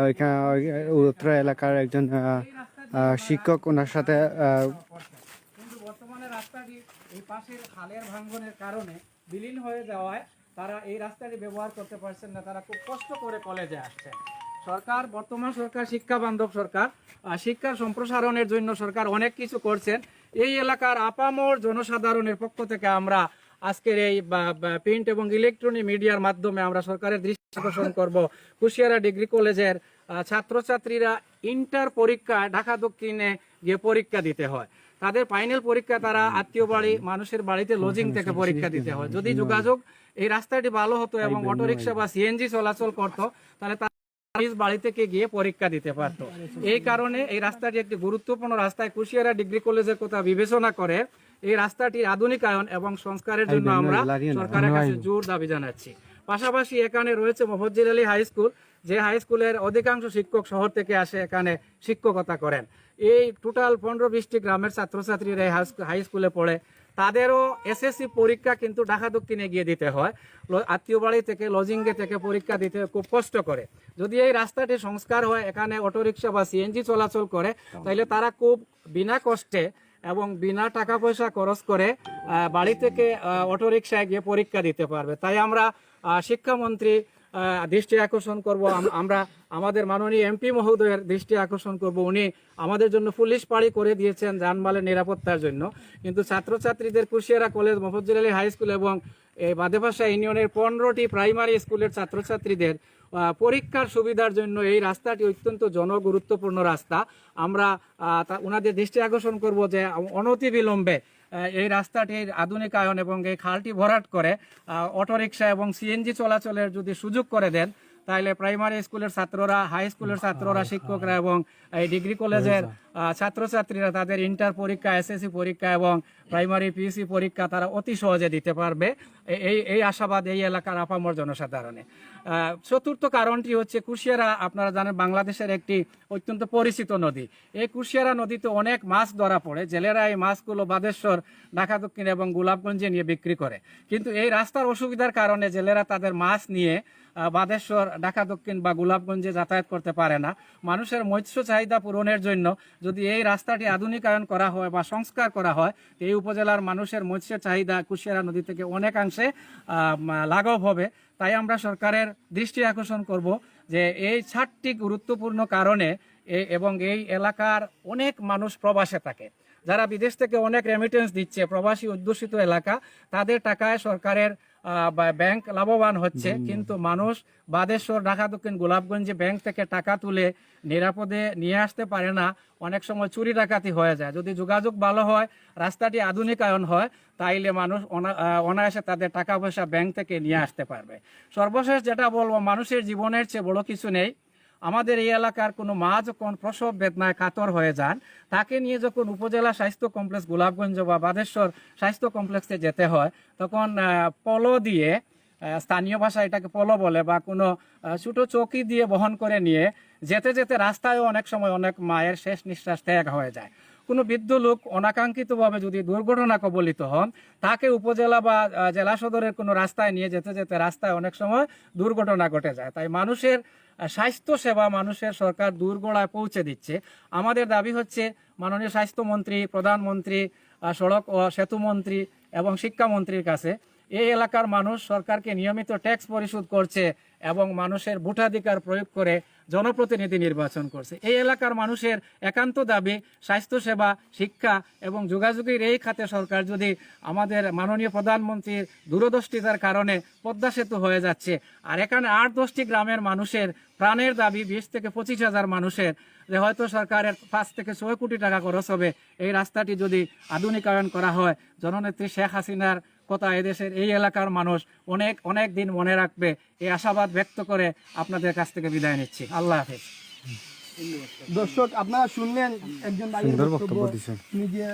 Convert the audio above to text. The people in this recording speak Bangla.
ওইখানে উত্তরা এলাকার একজন শিক্ষক, ওনার সাথে কিন্তু বর্তমানে রাস্তাটি এই পাশের খালের ভাঙ্গনের কারণে বিলীন হয়ে যাওয়ায় তারা এই রাস্তাটি ব্যবহার করতে পারছেন না। তারা খুব কষ্ট করে কলেজে আসছে। সরকার, বর্তমান সরকার শিক্ষা বান্ধব সরকার, শিক্ষার সম্প্রসারণের জন্য সরকার অনেক কিছু করছেন। এই এলাকার আপামর জনসাধারণের পক্ষ থেকে আমরা আজকের এই প্রিন্ট এবং ইলেকট্রনিক মিডিয়ার মাধ্যমে আমরা সরকারের দৃষ্টি আকর্ষণ করব। কুশিয়ারা ডিগ্রি কলেজের ছাত্রছাত্রীরা ইন্টার পরীক্ষা ঢাকা দক্ষিণে গিয়ে পরীক্ষা দিতে হয়। তাদের ফাইনাল পরীক্ষা তারা আত্মীয় বাড়ি, মানুষের বাড়িতে লজিং থেকে পরীক্ষা দিতে হয়। যদি যোগাযোগ এই রাস্তাটি ভালো হতো এবং অটোরিকশা বা সিএনজি চলাচল করতো, তাহলে নিজ বাড়ি থেকে গিয়ে পরীক্ষা দিতে পারতো। এই কারণে এই রাস্তাটি একটি গুরুত্বপূর্ণ রাস্তায় কুশিয়ারা ডিগ্রি কলেজের কথা বিবেচনা করে এই রাস্তাটির আধুনিকায়ন এবং সংস্কারের জন্য আমরা সরকারের কাছে জোর দাবি জানাচ্ছি। পাশাপাশি এখানে রয়েছে মোফজ্জল আলী হাই স্কুল, যে হাই স্কুলের অধিকাংশ শিক্ষক শহর থেকে আসে এখানে শিক্ষকতা করেন। এই টোটাল 15-20টি গ্রামের ছাত্রছাত্রীরা এই হাই স্কুলে পড়ে। তাদেরও এসএসসি পরীক্ষা কিন্তু ঢাকা দক্ষিণে গিয়ে দিতে হয়, আত্মীয় বাড়ি থেকে লজিংয়ে থেকে পরীক্ষা দিতে খুব কষ্ট করে। যদি এই রাস্তাটি সংস্কার হয়, এখানে অটোরিকশা বা সিএনজি চলাচল করে, তাহলে তারা খুব বিনা কষ্টে এবং বিনা টাকা পয়সা খরচ করে বাড়ি থেকে অটোরিকশায় গিয়ে পরীক্ষা দিতে পারবে। তাই আমরা শিক্ষামন্ত্রী দৃষ্টি আকর্ষণ করব, আমরা আমাদের মাননীয় এমপি মহোদয়ের দৃষ্টি আকর্ষণ করব। উনি আমাদের জন্য পুলিশ পাড়ি করে দিয়েছেন যানবাহনের নিরাপত্তার জন্য, কিন্তু ছাত্রছাত্রীদের Kushiyara college, Mofazzal Ali high school এবং এই বাদেপাশা ইউনিয়নের 15টি প্রাইমারি স্কুলের ছাত্রছাত্রীদের পরীক্ষার সুবিধার জন্য এই রাস্তাটি অত্যন্ত জনগুরুত্বপূর্ণ রাস্তা। আমরা ওনাদের দৃষ্টি আকর্ষণ করব যে অনতিবিলম্বে এই রাস্তাটির আধুনিকায়ন এবং এই খালটি ভরাট করে অটোরিকশা এবং সিএনজি চলাচলের যদি সুযোগ করে দেন, তাহলে প্রাইমারি স্কুলের ছাত্ররা, হাই স্কুলের ছাত্ররা, শিক্ষকরা এবং এই ডিগ্রি কলেজের ছাত্রছাত্রীরা তাদের ইন্টার পরীক্ষা, এসএসসি পরীক্ষা এবং প্রাইমারি পিইউসি পরীক্ষা তারা অতি সহজে দিতে পারবে। এই আশাবাদ এই এলাকার আপামর জনসাধারণে। চতুর্থ কারণটি হচ্ছে কুশিয়ারা, আপনারা জানেন, বাংলাদেশের একটি অত্যন্ত পরিচিত নদী। এই কুশিয়ারা নদীতে অনেক মাছ ধরা পড়ে। জেলেরা এই মাছগুলো বাদেশ্বর, ঢাকা দক্ষিণ এবং গোলাপগঞ্জে নিয়ে বিক্রি করে। কিন্তু এই রাস্তার অসুবিধার কারণে জেলেরা তাদের মাছ নিয়ে বাদেশ্বর, ঢাকা দক্ষিণ বা গোলাপগঞ্জে যাতায়াত করতে পারে না। মানুষের মৎস্য চাহিদা পূরণের জন্য যদি এই রাস্তাটি আধুনিকায়ন করা হয় বা সংস্কার করা হয়, এই উপজেলার মানুষের মৎস্যের চাহিদা কুশিয়ারা নদী থেকে অনেকাংশে লাঘব হবে। তাই আমরা সরকারের দৃষ্টি আকর্ষণ করব যে এই 7টি গুরুত্বপূর্ণ কারণে এবং এই এলাকার অনেক মানুষ প্রবাসে থাকে, যারা বিদেশ থেকে অনেক রেমিটেন্স দিচ্ছে, প্রবাসী অধ্যুষিত এলাকা, তাদের টাকায় সরকারের ব্যাংক লাভবান হচ্ছে। কিন্তু মানুষ বাদেশ্বর, ঢাকা দক্ষিণ, গোলাপগঞ্জে ব্যাংক থেকে টাকা তুলে নিরাপদে নিয়ে আসতে পারে না। অনেক সময় চুরি ডাকাতি হয়ে যায়। যদি যোগাযোগ ভালো হয়, রাস্তাটি আধুনিকায়ন হয়, তাইলে মানুষ অনায়াসে তাদের টাকা পয়সা ব্যাংক থেকে নিয়ে আসতে পারবে। সর্বশেষ যেটা বলবো, মানুষের জীবনের চেয়ে বড় কিছু নেই। আমাদের এই এলাকার কোনো মা যখন প্রসব বেদনায় কাতর হয়ে যান, তাকে নিয়ে যখন উপজেলা স্বাস্থ্য কমপ্লেক্স গোলাপগঞ্জ বা বাদেশ্বর স্বাস্থ্য কমপ্লেক্সে যেতে হয়, তখন পলো দিয়ে, স্থানীয় ভাষায় এটাকে পলো বলে, বা কোনো ছোটো চৌকি দিয়ে বহন করে নিয়ে যেতে যেতে রাস্তায়ও অনেক সময় অনেক মায়ের শেষ নিঃশ্বাস ত্যাগ হয়ে যায়। কোনো বৃদ্ধ লোক অনাকাঙ্ক্ষিতভাবে যদি দুর্ঘটনা কবলিত হন, তাকে উপজেলা বা জেলা সদরের কোনো রাস্তায় নিয়ে যেতে যেতে রাস্তায় অনেক সময় দুর্ঘটনা ঘটে যায়। তাই মানুষের স্বাস্থ্য সেবা মানুষের সরকার দূরগোড়ায় পৌঁছে দিচ্ছে। আমাদের দাবি হচ্ছে মাননীয় স্বাস্থ্যমন্ত্রী, প্রধানমন্ত্রী, সড়ক ও সেতু মন্ত্রী এবং শিক্ষামন্ত্রীর কাছে, এই এলাকার মানুষ সরকারকে নিয়মিত ট্যাক্স পরিশোধ করছে এবং মানুষের ভোটাধিকার প্রয়োগ করে জনপ্রতিনিধি নির্বাচন করছে। এই এলাকার মানুষের একান্ত দাবি স্বাস্থ্যসেবা, শিক্ষা এবং যোগাযোগের এই খাতে সরকার যদি, আমাদের মাননীয় প্রধানমন্ত্রীর দূরদৃষ্টিতার কারণে পদ্মা সেতু হয়ে যাচ্ছে, আর এখানে 8-10টি গ্রামের মানুষের প্রাণের দাবি 20 থেকে 25 হাজার মানুষের, যে হয়তো সরকারের 5 থেকে 6 কোটি টাকা খরচ হবে এই রাস্তাটি যদি আধুনিকায়ন করা হয়। জননেত্রী শেখ হাসিনার কথা এদেশের এই এলাকার মানুষ অনেক অনেক দিন মনে রাখবে, এই আশাবাদ ব্যক্ত করে আপনাদের কাছ থেকে বিদায় নিচ্ছি। আল্লাহ হাফেজ। দর্শক, আপনারা শুনলেন একজন বক্তব্য, তিনি যে